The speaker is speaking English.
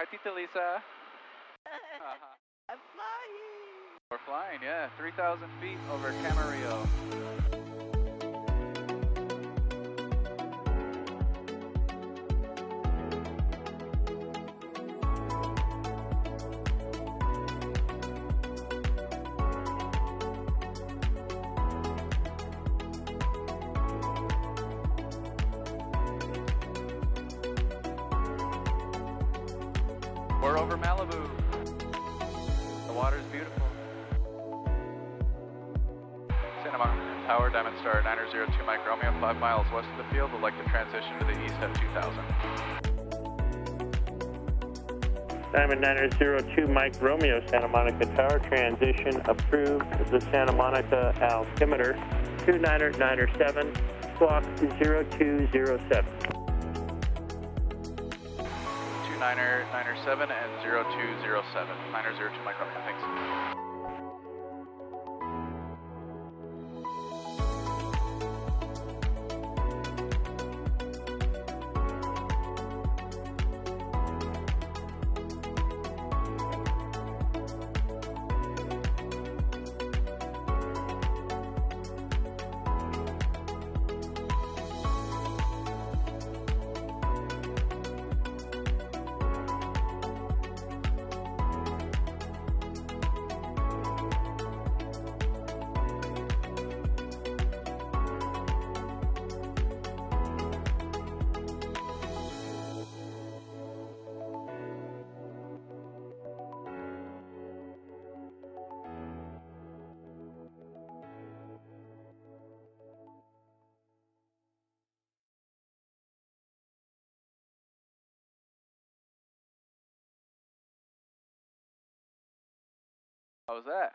Hi, Tita Lissa. I'm flying. We're flying, yeah. 3,000 feet over Camarillo. We're over Malibu. The water's beautiful. Santa Monica Tower, Diamond Star 902 Mike Romeo, 5 miles west of the field. Would like to transition to the east at 2000. Diamond 902 Mike Romeo, Santa Monica Tower, transition approved. The Santa Monica altimeter 2997, squawk 0207. 2997 and 0207. 902 Mike Romeo, thanks. How was that?